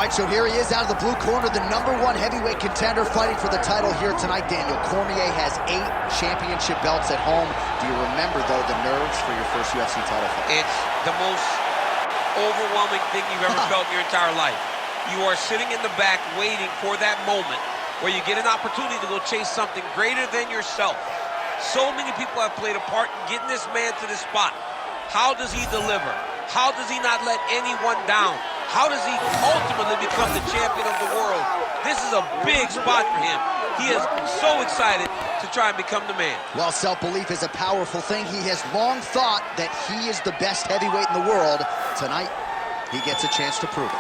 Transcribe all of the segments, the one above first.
right, so here he is out of the blue corner, the #1 heavyweight contender fighting for the title here tonight. Daniel Cormier has 8 championship belts at home. Do you remember, though, the nerves for your first UFC title fight? It's the most overwhelming thing you've ever felt in your entire life. You are sitting in the back waiting for that moment where you get an opportunity to go chase something greater than yourself. So many people have played a part in getting this man to this spot. How does he deliver? How does he not let anyone down? How does he ultimately become the champion of the world? This is a big spot for him. He is so excited to try and become the man. Well, self-belief is a powerful thing. He has long thought that he is the best heavyweight in the world. Tonight, he gets a chance to prove it.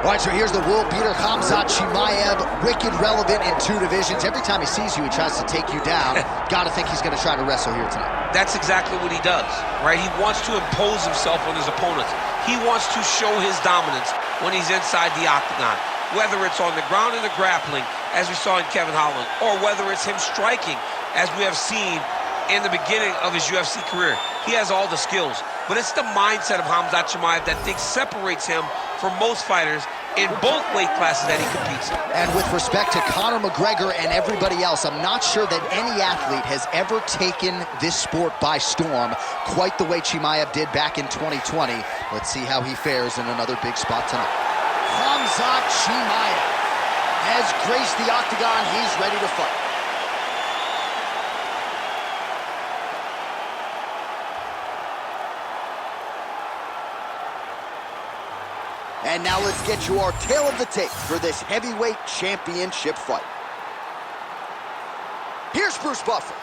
All right, so here's the world beater, Khamzat Chimaev, wicked relevant in 2 divisions. Every time he sees you, he tries to take you down. Got to think he's going to try to wrestle here tonight. That's exactly what he does, right? He wants to impose himself on his opponents. He wants to show his dominance when he's inside the octagon, whether it's on the ground in the grappling, as we saw in Kevin Holland, or whether it's him striking, as we have seen in the beginning of his UFC career. He has all the skills, but it's the mindset of Khamzat Chimaev that I think separates him from most fighters in both weight classes that he competes in. And with respect to Conor McGregor and everybody else, I'm not sure that any athlete has ever taken this sport by storm quite the way Chimaev did back in 2020. Let's see how he fares in another big spot tonight. Khamzat Chimaev has graced the octagon. He's ready to fight. And now let's get you our tale of the tape for this heavyweight championship fight. Here's Bruce Buffer.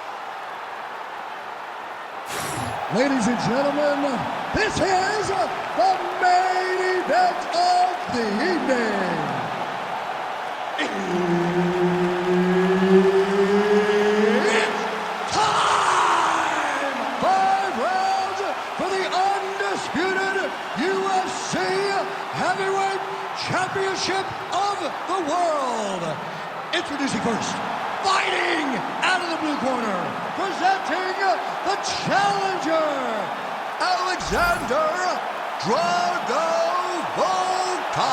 Ladies and gentlemen, this is the main event of the evening. It's time! 5 rounds for the undisputed UFC Heavyweight Championship of the world. Introducing first, fighting out of the blue corner, presenting the challenger, Alexander Drago Volkov.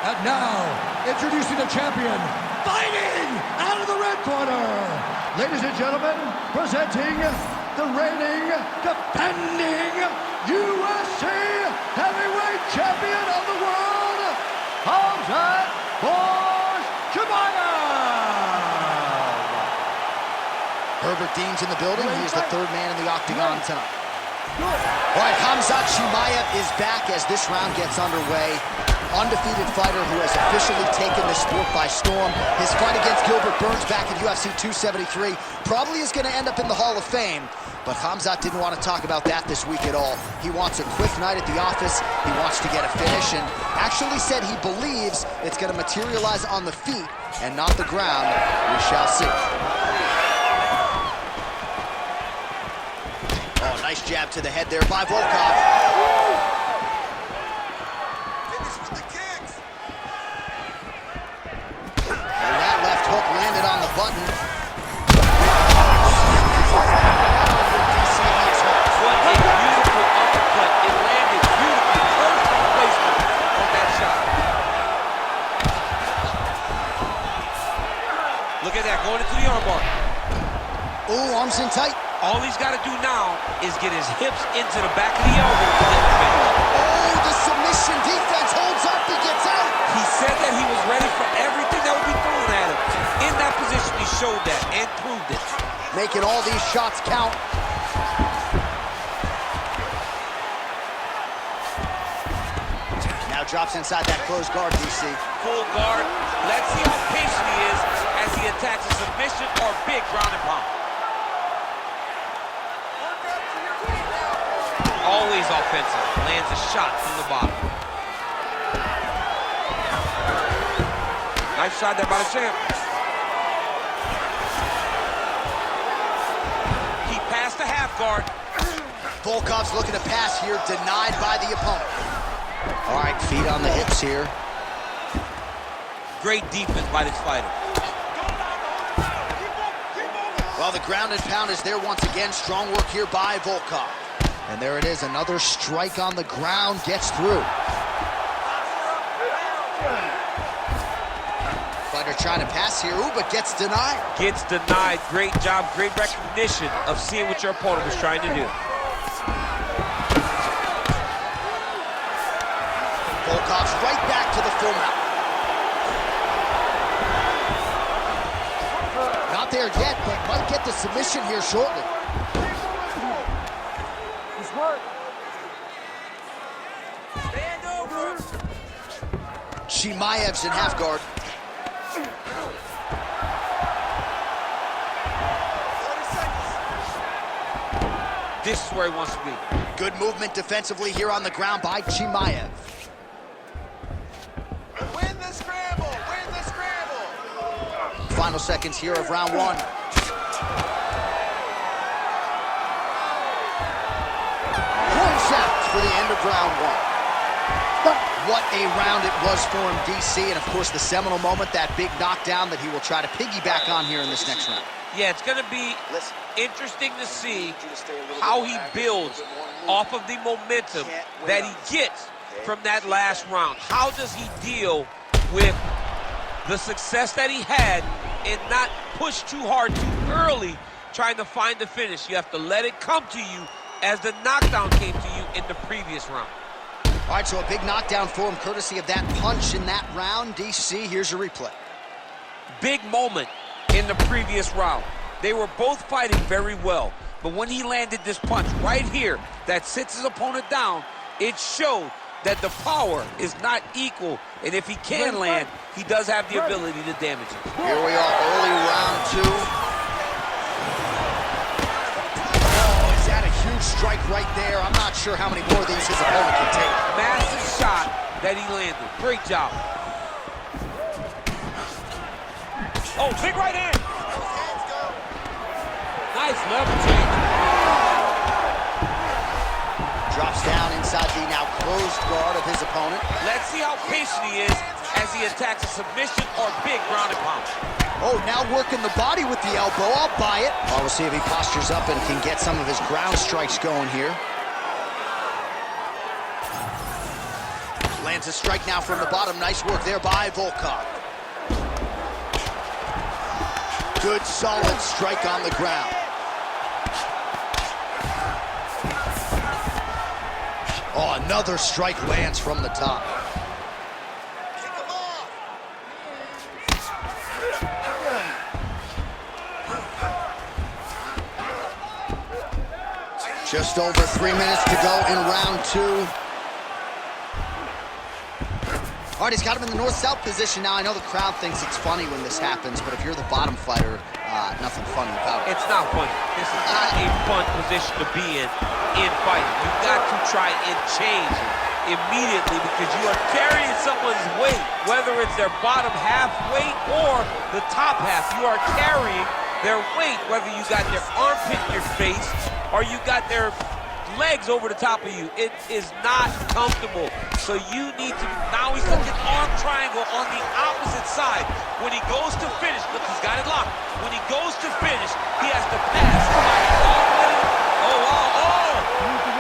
And now, introducing the champion, fighting out of the red corner. Ladies and gentlemen, presenting the reigning, defending UFC Heavyweight Champion of the world, Khamzat Chimaev. Herbert Dean's in the building. He is the 3rd man in the octagon tonight. All right, Khamzat Chimaev is back as this round gets underway. Undefeated fighter who has officially taken this sport by storm. His fight against Gilbert Burns back in UFC 273 probably is going to end up in the Hall of Fame, but Khamzat didn't want to talk about that this week at all. He wants a quick night at the office. He wants to get a finish, and actually said he believes it's going to materialize on the feet and not the ground. We shall see. Oh, nice jab to the head there by Volkov. Hook landed on the button. What a beautiful uppercut. It landed beautifully. Perfect placement on that shot. Look at that, going into the armbar. Ooh, arms in tight. All he's got to do now is get his hips into the back of the elbow to get the finish. Oh, the submission defense holds up. He gets out. He said that he was ready for everything that would be thrown at him. In that position, he showed that and proved it. Making all these shots count. Now drops inside that closed guard, DC. Full guard. Let's see how patient he is as he attacks a submission or big ground and pound. Always offensive. Lands a shot from the bottom. Nice shot there by the champ. He passed the half guard. Volkov's looking to pass here, denied by the opponent. All right, feet on the hips here. Great defense by this fighter. Well, the ground and pound is there once again. Strong work here by Volkov. And there it is, another strike on the ground, gets through. Fighter trying to pass here, ooh, but gets denied. Gets denied. Great job, great recognition of seeing what your opponent was trying to do. Volkov's right back to the full mount. Not there yet, but might get the submission here shortly. Stand over. Chimaev's in half guard. This is where he wants to be. Good movement defensively here on the ground by Chimaev. Win the scramble! Win the scramble! Final seconds here of round one. Points out for the end of round one. What a round it was for him, DC, and of course the seminal moment, that big knockdown that he will try to piggyback on here in this next round. Yeah, it's going to be interesting to see how he builds off of the momentum that he gets from that last round. How does he deal with the success that he had and not push too hard too early trying to find the finish? You have to let it come to you as the knockdown came to you in the previous round. All right, so a big knockdown for him courtesy of that punch in that round. DC, here's your replay. Big moment in the previous round. They were both fighting very well, but when he landed this punch right here that sits his opponent down, it showed that the power is not equal, and if he can land, he does have the ability to damage it. Here we are, early round two. Oh, is that a huge strike right there? I'm not sure how many more of these his opponent can take. Massive shot that he landed. Great job. Oh, big right hand. Nice level change. Drops down inside the now closed guard of his opponent. Let's see how patient he is as he attacks a submission or big ground and pound. Oh, now working the body with the elbow. I'll buy it. Well, we'll see if he postures up and can get some of his ground strikes going here. Lands a strike now from the bottom. Nice work there by Volkov. Good, solid strike on the ground. Oh, another strike lands from the top. Kick him off! Just over 3 minutes to go in round two. All right, he's got him in the north-south position now. I know the crowd thinks it's funny when this happens, but if you're the bottom fighter, nothing funny about it. It's not funny. This is not a fun position to be in fighting. You've got to try and change it immediately because you are carrying someone's weight, whether it's their bottom half weight or the top half. You are carrying their weight, whether you got their armpit in your face or you got their legs over the top of you. It is not comfortable. So you need to, now he's looking arm triangle on the opposite side. When he goes to finish, look, he's got it locked. When he goes to finish, he has to pass. Oh, wow,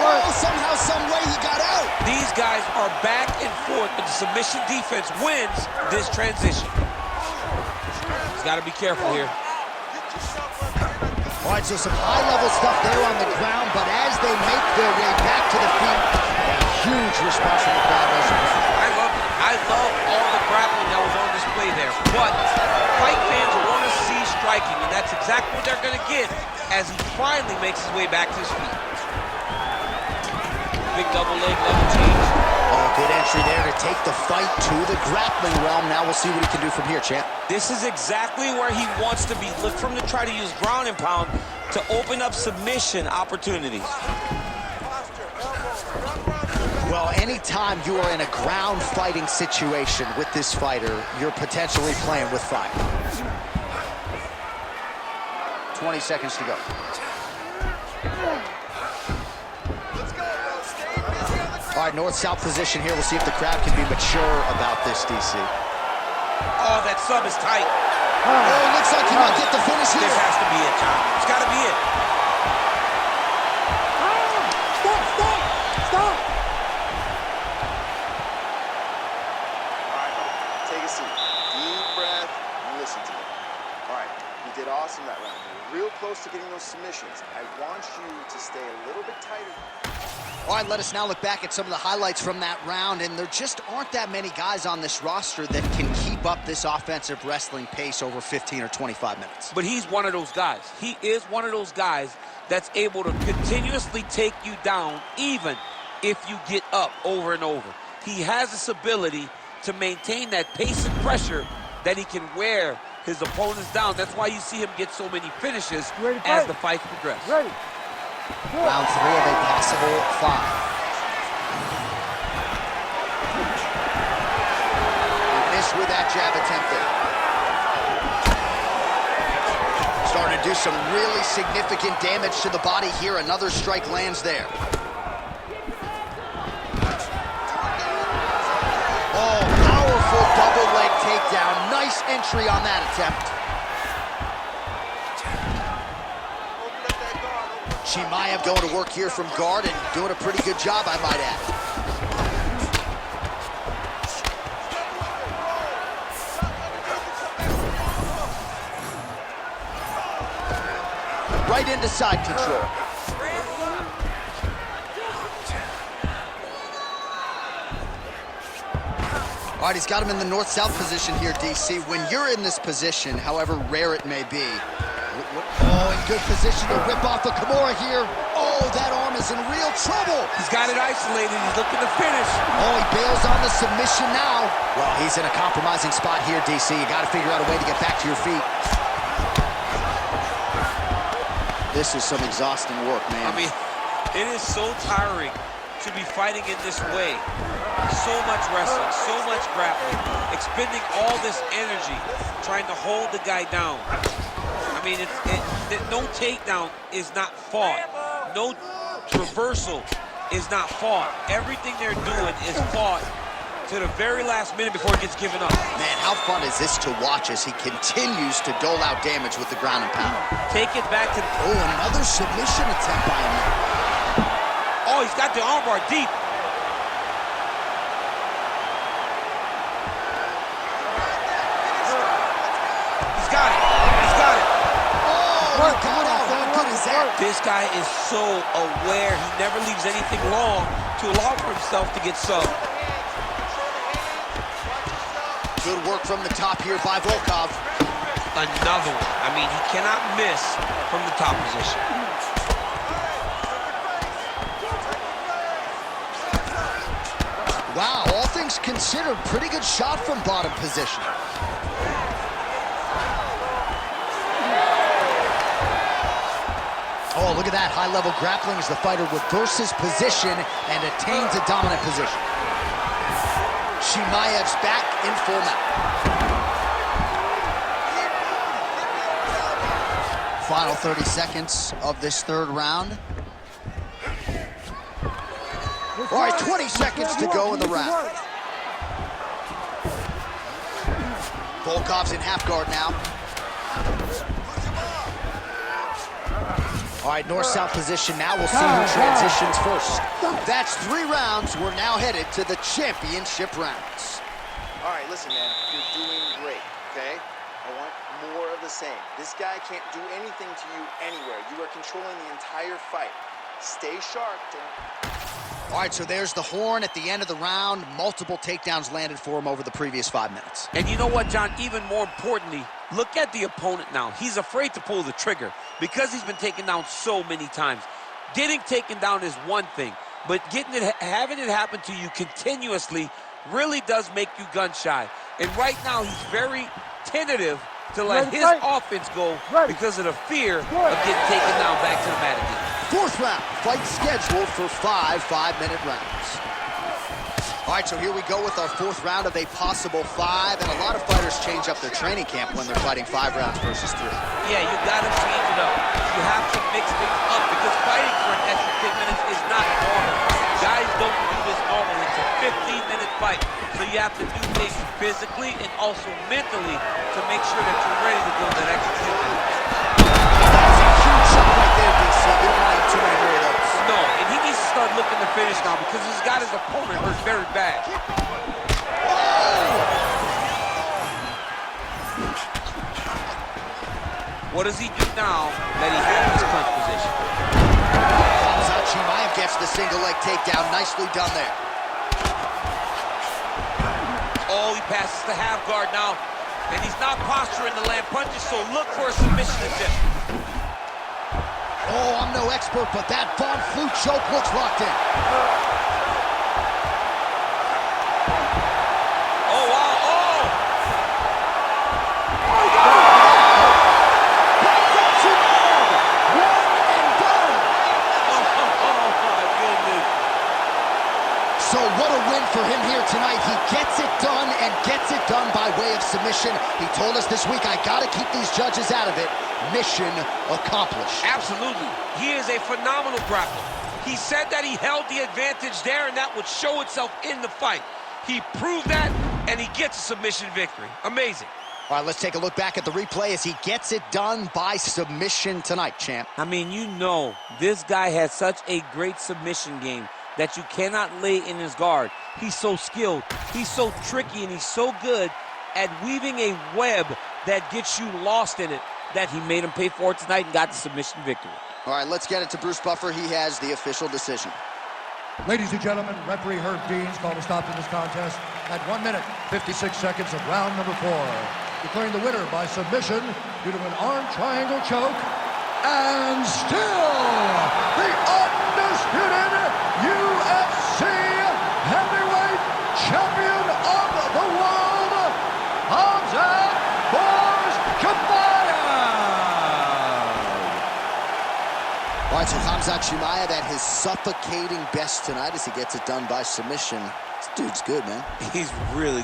Oh, somehow, some way he got out. These guys are back and forth, but the submission defense wins this transition. He's got to be careful here. All right, so some high-level stuff there on the ground, but as they make their way back to the feet, a huge response from the crowd. I love all the grappling that was on display there, but fight fans want to see striking, and that's exactly what they're going to get as he finally makes his way back to his feet. Big double leg level change. Oh, good entry there to take the fight to the grappling realm. Now we'll see what he can do from here, champ. This is exactly where he wants to be. Look for him to try to use ground and pound to open up submission opportunities. Well, Well, anytime you are in a ground fighting situation with this fighter, you're potentially playing with fire. 20 seconds to go. Let's go, bro. Stay busy on the ground. All right, north-south position here. We'll see if the crowd can be mature about this, DC. Oh, that sub is tight. Oh, looks like he might get the finish here. This has to be it, John. It's got to be it. Stop! All right, bro. Take a seat. Deep breath and listen to me. All right, you did awesome that round. You were real close to getting those submissions. I want you to stay a little bit tighter. All right, let us now look back at some of the highlights from that round, and there just aren't that many guys on this roster that can keep up this offensive wrestling pace over 15 or 25 minutes. But he's one of those guys. He is one of those guys that's able to continuously take you down even if you get up over and over. He has this ability to maintain that pace and pressure that he can wear his opponents down. That's why you see him get so many finishes as the fights progress. Ready. Round 3 of a possible 5. He missed with that jab attempt there. Starting to do some really significant damage to the body here. Another strike lands there. Oh, powerful double leg takedown. Nice entry on that attempt. Chimaev going to work here from guard and doing a pretty good job, I might add. Right into side control. All right, he's got him in the north-south position here, DC. When you're in this position, however rare it may be, oh, in good position to rip off a Kimura here. Oh, that arm is in real trouble. He's got it isolated. He's looking to finish. Oh, he bails on the submission now. Well, he's in a compromising spot here, DC. You got to figure out a way to get back to your feet. This is some exhausting work, man. I mean, it is so tiring to be fighting in this way. So much wrestling, so much grappling, expending all this energy trying to hold the guy down. I mean, no takedown is not fought. No reversal is not fought. Everything they're doing is fought to the very last minute before it gets given up. Man, how fun is this to watch as he continues to dole out damage with the ground and pound. Take it back to... Oh, another submission attempt by him. Oh, he's got the armbar deep. He's got it. He's got it. Oh, he got out. How good is that? This guy is so aware. He never leaves anything long to allow for himself to get subbed. Good work from the top here by Volkov. Another one. I mean, he cannot miss from the top position. Wow, all things considered, pretty good shot from bottom position. Oh, look at that high-level grappling as the fighter reverses position and attains a dominant position. Chimaev's back in full mount. Final 30 seconds of this third round. All right, 20 seconds to go in the round. Volkov's in half guard now. All right, north-south position now. We'll see who transitions first. That's 3 rounds. We're now headed to the championship rounds. All right, listen, man. You're doing great, okay? I want more of the same. This guy can't do anything to you anywhere. You are controlling the entire fight. Stay sharp, Dan. All right, so there's the horn at the end of the round. Multiple takedowns landed for him over the previous 5 minutes. And you know what, John? Even more importantly, look at the opponent now. He's afraid to pull the trigger because he's been taken down so many times. Getting taken down is one thing, but having it happen to you continuously really does make you gun shy. And right now, he's very tentative to let his offense go because of the fear of getting taken down back to the mat again. 4th round, fight scheduled for 5 5-minute rounds. All right, so here we go with our fourth round of a possible 5, and a lot of fighters change up their training camp when they're fighting 5 rounds versus 3. Yeah, you gotta change it up. You have to mix things up because fighting for an extra 10 minutes is not normal. Guys don't do this normally. It's a 15-minute fight, so you have to do things physically and also mentally to make sure that you're ready to go that extra 10 minutes. That's a huge shot right there, DC. You don't want to eat too many more of those. No, and he needs to start looking to finish now because he's got his opponent hurt very bad. What does he do now that he has his clinch position? Khamzat Chimaev gets the single leg takedown. Nicely done there. Oh, he passes the half guard now, and he's not posturing to land punches, so look for a submission attempt. Oh, I'm no expert, but that Von Flue choke looks locked in. Oh, wow, oh! So what a win for him here tonight. He gets it done and gets it done by way of submission. He told us this week, I gotta keep these judges out of it. Mission accomplished. Absolutely. He is a phenomenal grappler. He said that he held the advantage there and that would show itself in the fight. He proved that and he gets a submission victory. Amazing. All right, let's take a look back at the replay as he gets it done by submission tonight, champ. I mean, you know, this guy has such a great submission game that you cannot lay in his guard. He's so skilled, he's so tricky, and he's so good at weaving a web that gets you lost in it that he made him pay for it tonight and got the submission victory. All right, let's get it to Bruce Buffer. He has the official decision. Ladies and gentlemen, referee Herb Deans called a stop to this contest at 1 minute, 56 seconds of round number 4. Declaring the winner by submission due to an arm triangle choke. And still, the undisputed UFC heavyweight champion of the world, Khamzat Chimaev. All right, so Khamzat Chimaev at his suffocating best tonight as he gets it done by submission. This dude's good, man. He's really